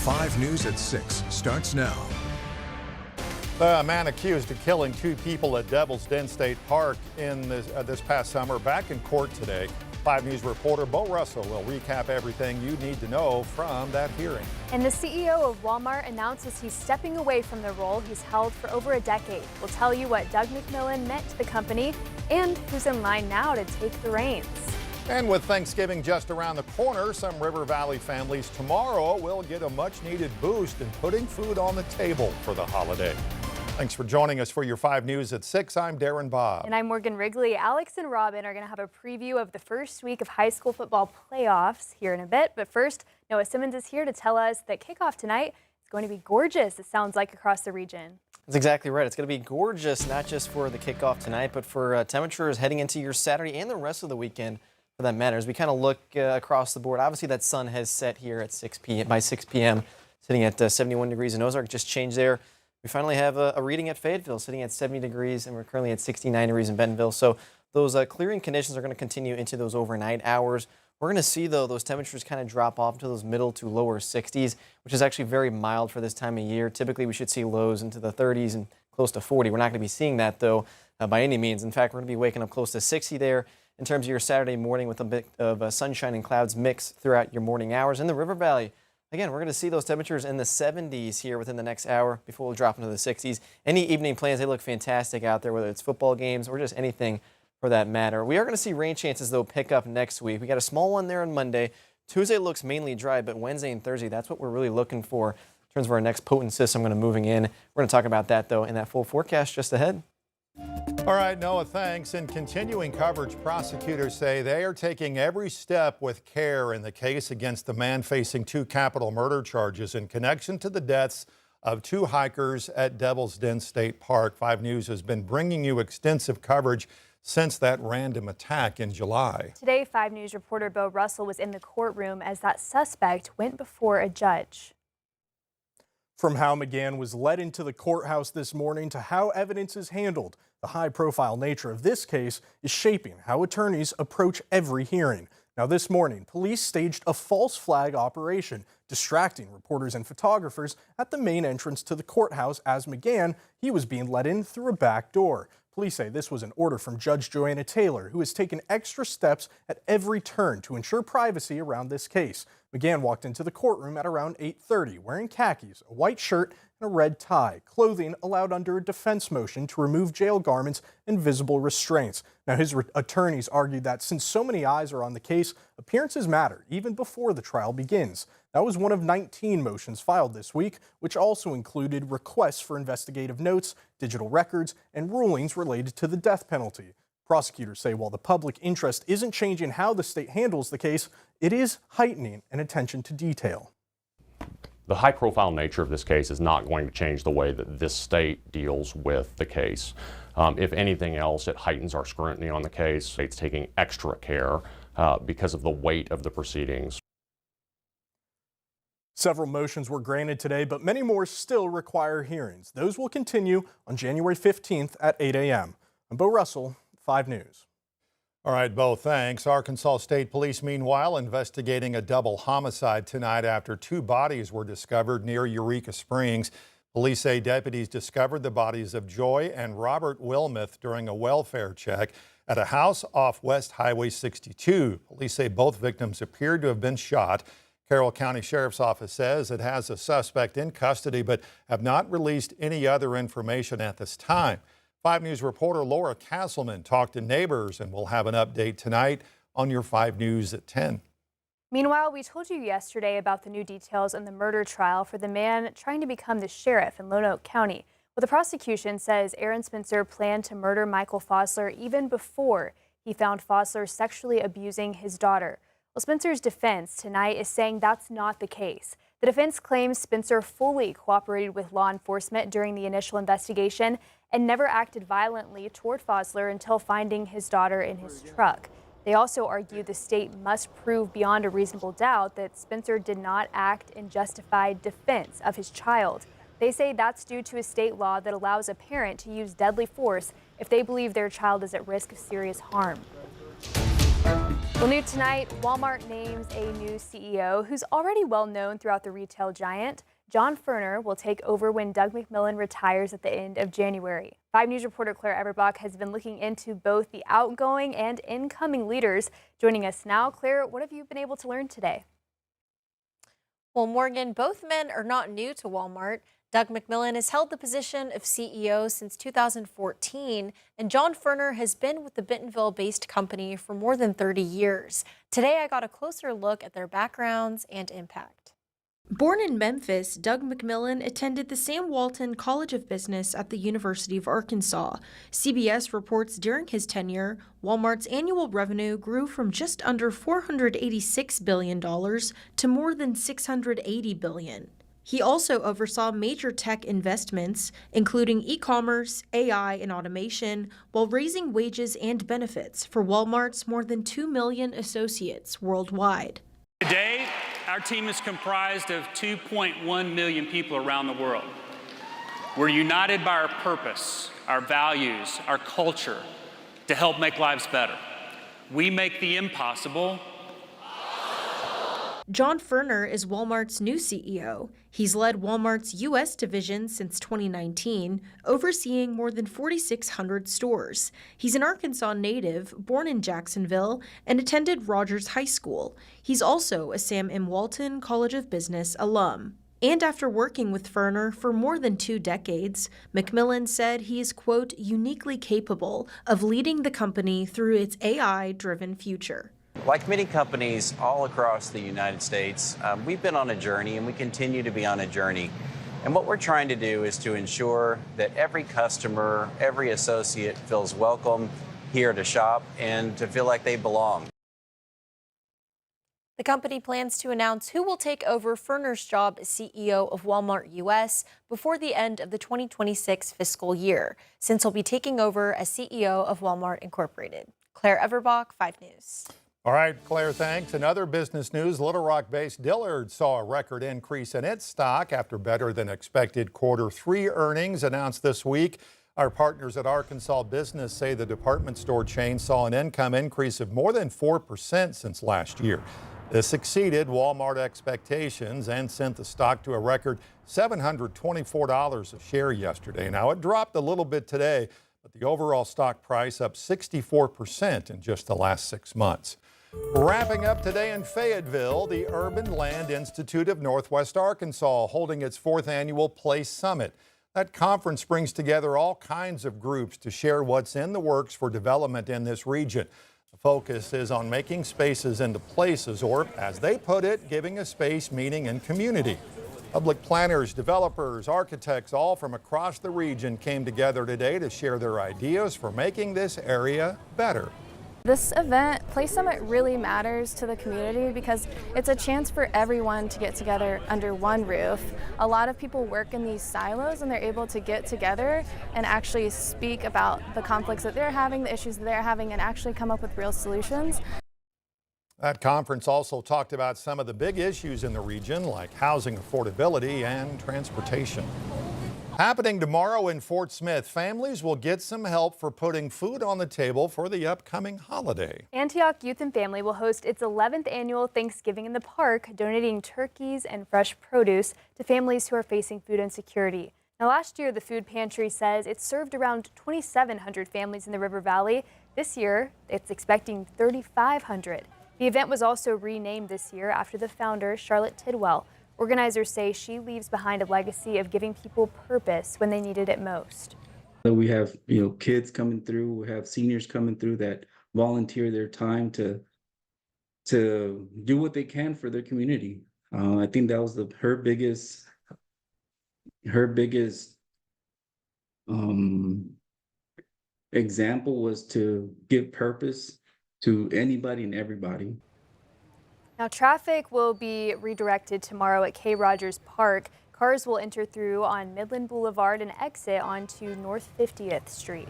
5 News at 6 starts now. The man accused of killing 2 people at Devil's Den State Park in this past summer back in court today. 5 News reporter Beau Russell will recap everything you need to know from that hearing. And the CEO of Walmart announces he's stepping away from the role he's held for over a decade. We'll tell you what Doug McMillon meant to the company and who's in line now to take the reins. And with Thanksgiving just around the corner, some River Valley families tomorrow will get a much-needed boost in putting food on the table for the holiday. Thanks for joining us for your 5 News at 6. I'm Darren Bobb. And I'm Morgan Wrigley. Alex and Robin are going to have a preview of the first week of high school football playoffs here in a bit. But first, Noah Simmons is here to tell us that kickoff tonight is going to be gorgeous, it sounds like, across the region. That's exactly right. It's going to be gorgeous, not just for the kickoff tonight, but for temperatures heading into your Saturday and the rest of the weekend, for that matter. As we kind of look across the board, obviously that sun has set here at 6 p.m., sitting at 71 degrees in Ozark. Just changed there. We finally have a reading at Fayetteville sitting at 70 degrees, and we're currently at 69 degrees in Bentonville. So those clearing conditions are going to continue into those overnight hours. We're going to see, though, those temperatures kind of drop off to those middle to lower 60s, which is actually very mild for this time of year. Typically, we should see lows into the 30s and close to 40. We're not going to be seeing that, though, by any means. In fact, we're going to be waking up close to 60 there in terms of your Saturday morning with a bit of sunshine and clouds mixed throughout your morning hours. In the River Valley, again, we're going to see those temperatures in the 70s here within the next hour before we'll drop into the 60s. Any evening plans, they look fantastic out there, whether it's football games or just anything for that matter. We are going to see rain chances, though, pick up next week. We got a small one there on Monday. Tuesday looks mainly dry, but Wednesday and Thursday, that's what we're really looking for in terms of our next potent system going to moving in. We're going to talk about that, though, in that full forecast just ahead. All right, Noah, thanks. In continuing coverage, prosecutors say they are taking every step with care in the case against the man facing 2 capital murder charges in connection to the deaths of 2 hikers at Devil's Den State Park. 5 News has been bringing you extensive coverage since that random attack in July. Today, 5 News reporter Beau Russell was in the courtroom as that suspect went before a judge. From how McGann was led into the courthouse this morning to how evidence is handled, the high-profile nature of this case is shaping how attorneys approach every hearing. Now, this morning, police staged a false flag operation, distracting reporters and photographers at the main entrance to the courthouse as McGann, he was being let in through a back door. Police say this was an order from Judge Joanna Taylor, who has taken extra steps at every turn to ensure privacy around this case. McGann walked into the courtroom at around 8:30, wearing khakis, a white shirt, and a red tie, clothing allowed under a defense motion to remove jail garments and visible restraints. Now, his attorneys argued that since so many eyes are on the case, appearances matter even before the trial begins. That was one of 19 motions filed this week, which also included requests for investigative notes, digital records, and rulings related to the death penalty. Prosecutors say while the public interest isn't changing how the state handles the case, it is heightening an attention to detail. The high-profile nature of this case is not going to change the way that this state deals with the case. If anything else, it heightens our scrutiny on the case. It's taking extra care because of the weight of the proceedings. Several motions were granted today, but many more still require hearings. Those will continue on January 15th at 8 a.m. I'm Beau Russell, 5 News. All right, Beau, thanks. Arkansas State Police, meanwhile, investigating a double homicide tonight after 2 bodies were discovered near Eureka Springs. Police say deputies discovered the bodies of Joy and Robert Wilmuth during a welfare check at a house off West Highway 62. Police say both victims appeared to have been shot. Carroll County Sheriff's Office says it has a suspect in custody but have not released any other information at this time. 5 News reporter Laura Castleman talked to neighbors, and we'll have an update tonight on your 5 News at 10. Meanwhile, we told you yesterday about the new details in the murder trial for the man trying to become the sheriff in Lonoke County. Well, the prosecution says Aaron Spencer planned to murder Michael Fossler even before he found Fossler sexually abusing his daughter. Well, Spencer's defense tonight is saying that's not the case. The defense claims Spencer fully cooperated with law enforcement during the initial investigation and never acted violently toward Fossler until finding his daughter in his truck. They also argue the state must prove beyond a reasonable doubt that Spencer did not act in justified defense of his child. They say that's due to a state law that allows a parent to use deadly force if they believe their child is at risk of serious harm. Well, new tonight, Walmart names a new CEO who's already well known throughout the retail giant. John Furner will take over when Doug McMillon retires at the end of January. 5 News reporter Claire Everbach has been looking into both the outgoing and incoming leaders. Joining us now, Claire, what have you been able to learn today? Well, Morgan, both men are not new to Walmart. Doug McMillon has held the position of CEO since 2014, and John Furner has been with the Bentonville-based company for more than 30 years. Today, I got a closer look at their backgrounds and impact. Born in Memphis, Doug McMillon attended the Sam Walton College of Business at the University of Arkansas. CBS reports during his tenure, Walmart's annual revenue grew from just under $486 billion to more than $680 billion. He also oversaw major tech investments, including e-commerce, AI, and automation, while raising wages and benefits for Walmart's more than 2 million associates worldwide. Today, our team is comprised of 2.1 million people around the world. We're united by our purpose, our values, our culture to help make lives better. We make the impossible. John Furner is Walmart's new CEO. He's led Walmart's U.S. division since 2019, overseeing more than 4,600 stores. He's an Arkansas native, born in Jacksonville, and attended Rogers High School. He's also a Sam M. Walton College of Business alum. And after working with Furner for more than 2 decades, McMillon said he is, quote, uniquely capable of leading the company through its AI-driven future. Like many companies all across the United States, we've been on a journey and we continue to be on a journey. And what we're trying to do is to ensure that every customer, every associate feels welcome here to shop and to feel like they belong. The company plans to announce who will take over Furner's job as CEO of Walmart U.S. before the end of the 2026 fiscal year, since he'll be taking over as CEO of Walmart Incorporated. Claire Everbach, 5 News. All right, Claire, thanks. In other business news, Little Rock-based Dillard saw a record increase in its stock after better than expected Q3 earnings announced this week. Our partners at Arkansas Business say the department store chain saw an income increase of more than 4% since last year. This exceeded Walmart expectations and sent the stock to a record $724 a share yesterday. Now, it dropped a little bit today, but the overall stock price up 64% in just the last 6 months. Wrapping up today in Fayetteville, the Urban Land Institute of Northwest Arkansas holding its 4th annual Place Summit. That conference brings together all kinds of groups to share what's in the works for development in this region. The focus is on making spaces into places, or as they put it, giving a space meaning and community. Public planners, developers, architects, all from across the region came together today to share their ideas for making this area better. This event, Place Summit, really matters to the community because it's a chance for everyone to get together under one roof. A lot of people work in these silos and they're able to get together and actually speak about the conflicts that they're having, the issues that they're having, and actually come up with real solutions. That conference also talked about some of the big issues in the region, like housing affordability and transportation. Happening tomorrow in Fort Smith, families will get some help for putting food on the table for the upcoming holiday. Antioch Youth and Family will host its 11th annual Thanksgiving in the Park, donating turkeys and fresh produce to families who are facing food insecurity. Now, last year, the food pantry says it served around 2,700 families in the River Valley. This year, it's expecting 3,500. The event was also renamed this year after the founder, Charlotte Tidwell. Organizers say she leaves behind a legacy of giving people purpose when they needed it most. We have, kids coming through, we have seniors coming through that volunteer their time to do what they can for their community. I think that was her biggest example was to give purpose to anybody and everybody. Now, traffic will be redirected tomorrow at K. Rogers Park. Cars will enter through on Midland Boulevard and exit onto North 50th Street.